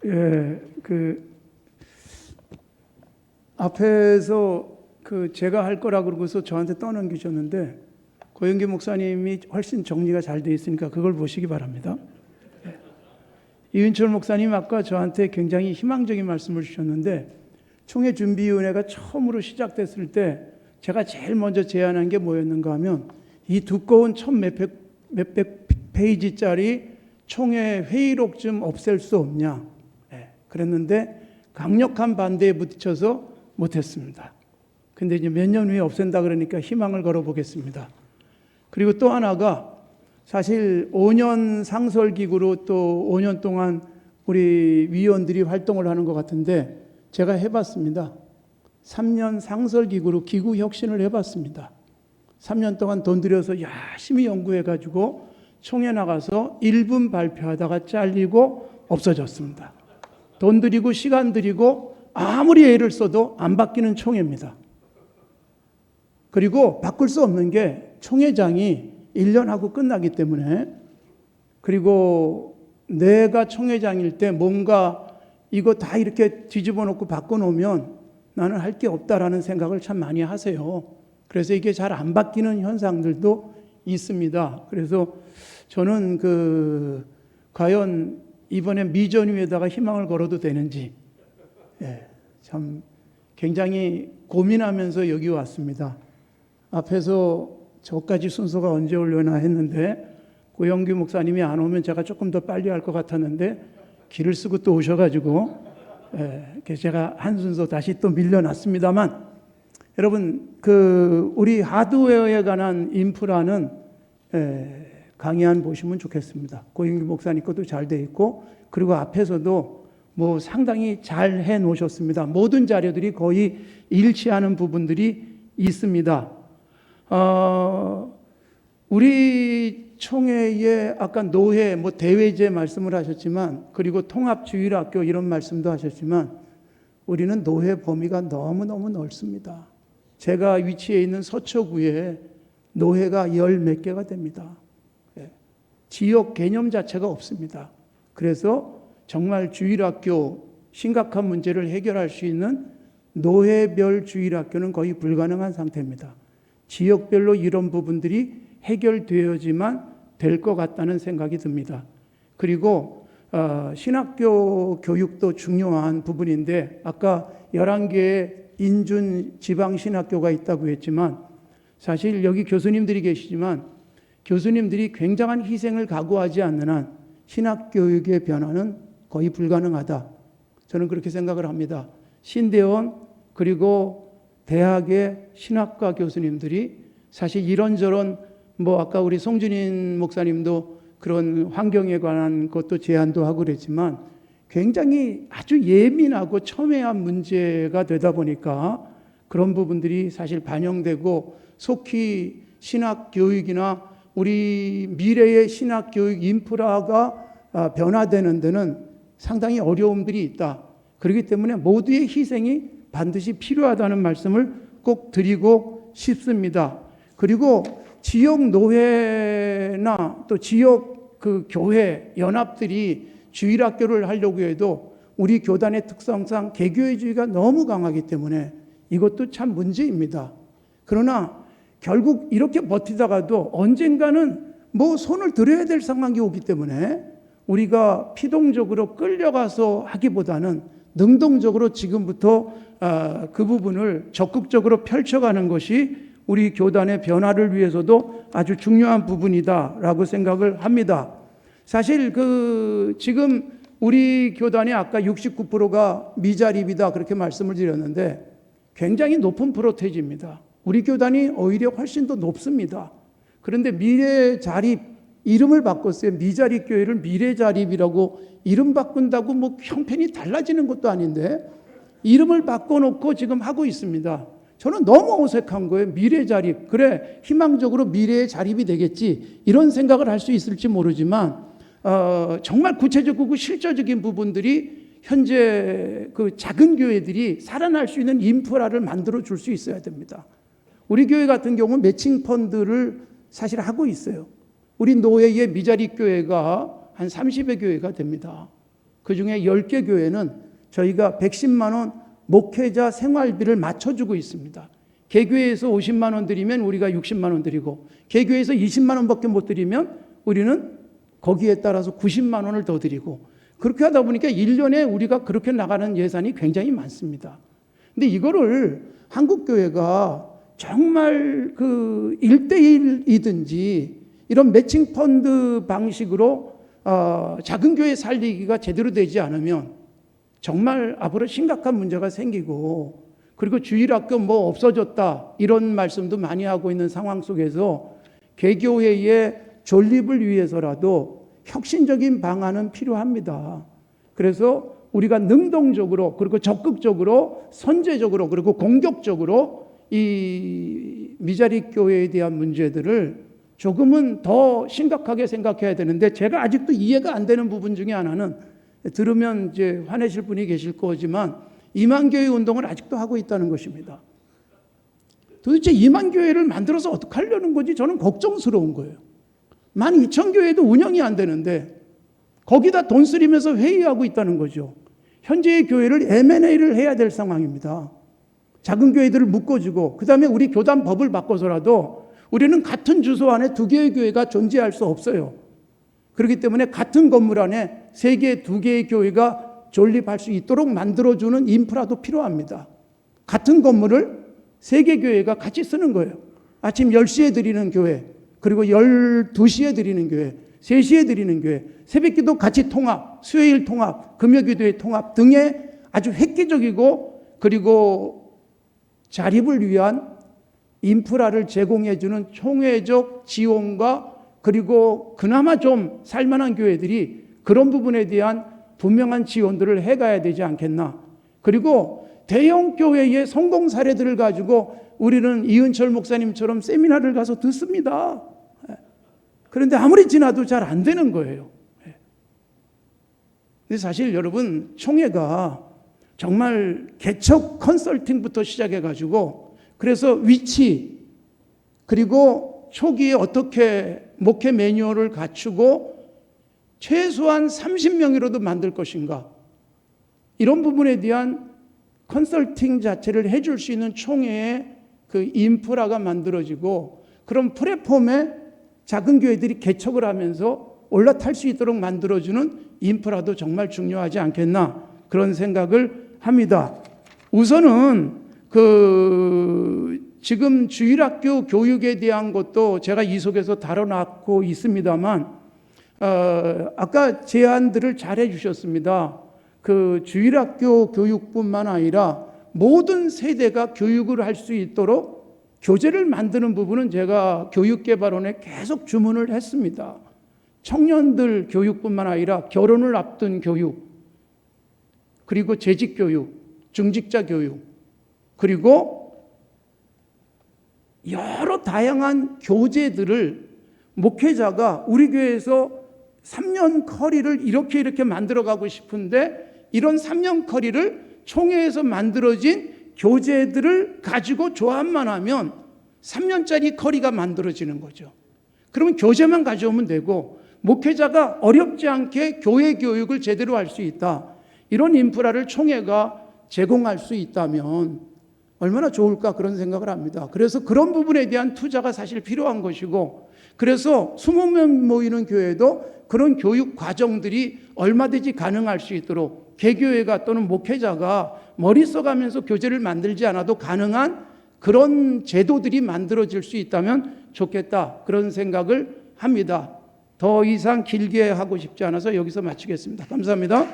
예, 앞에서 제가 할 거라 그러고서 저한테 떠넘기셨는데 고영기 목사님이 훨씬 정리가 잘 돼 있으니까 그걸 보시기 바랍니다. 예. 이은철 목사님 아까 저한테 굉장히 희망적인 말씀을 주셨는데 총회준비위원회가 처음으로 시작됐을 때 제가 제일 먼저 제안한 게 뭐였는가 하면 이 두꺼운 몇백 페이지짜리 총회 회의록 좀 없앨 수 없냐. 그랬는데 강력한 반대에 부딪혀서 못했습니다. 근데 이제 몇 년 후에 없앤다 그러니까 희망을 걸어보겠습니다. 그리고 또 하나가 사실 5년 상설기구로 또 5년 동안 우리 위원들이 활동을 하는 것 같은데 제가 해봤습니다. 3년 상설기구로 기구혁신을 해봤습니다. 3년 동안 돈 들여서 열심히 연구해가지고 총회 나가서 1분 발표하다가 잘리고 없어졌습니다. 돈 들이고 시간 들이고 아무리 애를 써도 안 바뀌는 총회입니다. 그리고 바꿀 수 없는 게 총회장이 1년 하고 끝나기 때문에, 그리고 내가 총회장일 때 뭔가 이거 다 이렇게 뒤집어 놓고 바꿔놓으면 나는 할 게 없다라는 생각을 참 많이 하세요. 그래서 이게 잘 안 바뀌는 현상들도 있습니다. 그래서 저는 과연 이번에 미전 위에다가 희망을 걸어도 되는지 참 굉장히 고민하면서 여기 왔습니다. 앞에서 저까지 순서가 언제 오려나 했는데 고영규 목사님이 안 오면 제가 조금 더 빨리 할 것 같았는데 길을 쓰고 또 오셔가지고 그래서 제가 한 순서 다시 또 밀려났습니다만, 여러분 우리 하드웨어에 관한 인프라는 강의안 보시면 좋겠습니다. 고영규 목사님 것도 잘 돼 있고, 그리고 앞에서도 뭐 상당히 잘 해 놓으셨습니다. 모든 자료들이 거의 일치하는 부분들이 있습니다. 우리 총회에 아까 노회, 대회제 말씀을 하셨지만, 그리고 통합주일학교 이런 말씀도 하셨지만, 우리는 노회 범위가 너무너무 넓습니다. 제가 위치해 있는 서초구에 노회가 열 몇 개가 됩니다. 지역 개념 자체가 없습니다. 그래서 정말 주일학교 심각한 문제를 해결할 수 있는 노회별 주일학교는 거의 불가능한 상태입니다. 지역별로 이런 부분들이 해결되어야지만 될 것 같다는 생각이 듭니다. 그리고 신학교 교육도 중요한 부분인데, 아까 11개의 인준 지방신학교가 있다고 했지만, 사실 여기 교수님들이 계시지만 교수님들이 굉장한 희생을 각오하지 않는 한 신학교육의 변화는 거의 불가능하다. 저는 그렇게 생각을 합니다. 신대원 그리고 대학의 신학과 교수님들이 사실 이런저런 아까 우리 송준인 목사님도 그런 환경에 관한 것도 제안도 하고 그랬지만 굉장히 아주 예민하고 첨예한 문제가 되다 보니까 그런 부분들이 사실 반영되고 속히 신학교육이나 우리 미래의 신학교육 인프라가 변화되는 데는 상당히 어려움들이 있다. 그렇기 때문에 모두의 희생이 반드시 필요하다는 말씀을 꼭 드리고 싶습니다. 그리고 지역 노회나 또 지역 교회 연합들이 주일학교를 하려고 해도 우리 교단의 특성상 개교회주의가 너무 강하기 때문에 이것도 참 문제입니다. 그러나 결국 이렇게 버티다가도 언젠가는 손을 들여야 될 상황이 오기 때문에 우리가 피동적으로 끌려가서 하기보다는 능동적으로 지금부터 그 부분을 적극적으로 펼쳐가는 것이 우리 교단의 변화를 위해서도 아주 중요한 부분이다라고 생각을 합니다. 사실 지금 우리 교단의 아까 69%가 미자립이다 그렇게 말씀을 드렸는데 굉장히 높은 프로테이지입니다. 우리 교단이 오히려 훨씬 더 높습니다. 그런데 미래자립 이름을 바꿨어요. 미자립교회를 미래자립이라고 이름 바꾼다고 형편이 달라지는 것도 아닌데 이름을 바꿔놓고 지금 하고 있습니다. 저는 너무 어색한 거예요. 미래자립. 그래, 희망적으로 미래의 자립이 되겠지. 이런 생각을 할 수 있을지 모르지만 정말 구체적이고 실질적인 부분들이 현재 작은 교회들이 살아날 수 있는 인프라를 만들어 줄 수 있어야 됩니다. 우리 교회 같은 경우는 매칭 펀드를 사실 하고 있어요. 우리 노회의 미자립 교회가 한 30여 교회가 됩니다. 그중에 10개 교회는 저희가 110만 원 목회자 생활비를 맞춰주고 있습니다. 개교회에서 50만 원 드리면 우리가 60만 원 드리고, 개교회에서 20만 원밖에 못 드리면 우리는 거기에 따라서 90만 원을 더 드리고, 그렇게 하다 보니까 1년에 우리가 그렇게 나가는 예산이 굉장히 많습니다. 근데 이거를 한국교회가 정말 그 1대1이든지 이런 매칭 펀드 방식으로 작은 교회 살리기가 제대로 되지 않으면 정말 앞으로 심각한 문제가 생기고, 그리고 주일학교 뭐 없어졌다 이런 말씀도 많이 하고 있는 상황 속에서 개교회의 존립을 위해서라도 혁신적인 방안은 필요합니다. 그래서 우리가 능동적으로, 그리고 적극적으로, 선제적으로, 그리고 공격적으로 이 미자립 교회에 대한 문제들을 조금은 더 심각하게 생각해야 되는데, 제가 아직도 이해가 안 되는 부분 중에 하나는, 들으면 이제 화내실 분이 계실 거지만 2만 교회 운동을 아직도 하고 있다는 것입니다. 도대체 2만 교회를 만들어서 어떻게 하려는 건지 저는 걱정스러운 거예요. 12,000교회도 운영이 안 되는데 거기다 돈 쓰리면서 회의하고 있다는 거죠. 현재의 교회를 M&A를 해야 될 상황입니다. 작은 교회들을 묶어주고, 그 다음에 우리 교단 법을 바꿔서라도 우리는 같은 주소 안에 2개의 교회가 존재할 수 없어요. 그렇기 때문에 같은 건물 안에 3개, 2개의 교회가 존립할 수 있도록 만들어주는 인프라도 필요합니다. 같은 건물을 3개 교회가 같이 쓰는 거예요. 아침 10시에 드리는 교회, 그리고 12시에 드리는 교회, 3시에 드리는 교회, 새벽기도 같이 통합, 수요일 통합, 금요기도의 통합 등의 아주 획기적이고 그리고 자립을 위한 인프라를 제공해주는 총회적 지원과, 그리고 그나마 좀 살만한 교회들이 그런 부분에 대한 분명한 지원들을 해가야 되지 않겠나. 그리고 대형 교회의 성공 사례들을 가지고 우리는 이은철 목사님처럼 세미나를 가서 듣습니다. 그런데 아무리 지나도 잘 안 되는 거예요. 근데 사실 여러분, 총회가 정말 개척 컨설팅부터 시작해가지고, 그래서 위치, 그리고 초기에 어떻게 목회 매뉴얼을 갖추고 최소한 30명이라도 만들 것인가, 이런 부분에 대한 컨설팅 자체를 해줄 수 있는 총회의 그 인프라가 만들어지고, 그런 플랫폼에 작은 교회들이 개척을 하면서 올라탈 수 있도록 만들어주는 인프라도 정말 중요하지 않겠나, 그런 생각을 합니다. 우선은 지금 주일학교 교육에 대한 것도 제가 이 속에서 다뤄놨고 있습니다만, 아까 제안들을 잘 해주셨습니다. 그 주일학교 교육뿐만 아니라 모든 세대가 교육을 할 수 있도록 교재를 만드는 부분은 제가 교육개발원에 계속 주문을 했습니다. 청년들 교육뿐만 아니라 결혼을 앞둔 교육, 그리고 재직교육, 중직자 교육, 그리고 여러 다양한 교재들을 목회자가 우리 교회에서 3년 커리를 이렇게 만들어가고 싶은데, 이런 3년 커리를 총회에서 만들어진 교재들을 가지고 조합만 하면 3년짜리 커리가 만들어지는 거죠. 그러면 교재만 가져오면 되고 목회자가 어렵지 않게 교회 교육을 제대로 할 수 있다. 이런 인프라를 총회가 제공할 수 있다면 얼마나 좋을까, 그런 생각을 합니다. 그래서 그런 부분에 대한 투자가 사실 필요한 것이고, 그래서 20명 모이는 교회도 그런 교육 과정들이 얼마든지 가능할 수 있도록 개교회가 또는 목회자가 머리 써가면서 교재를 만들지 않아도 가능한 그런 제도들이 만들어질 수 있다면 좋겠다, 그런 생각을 합니다. 더 이상 길게 하고 싶지 않아서 여기서 마치겠습니다. 감사합니다.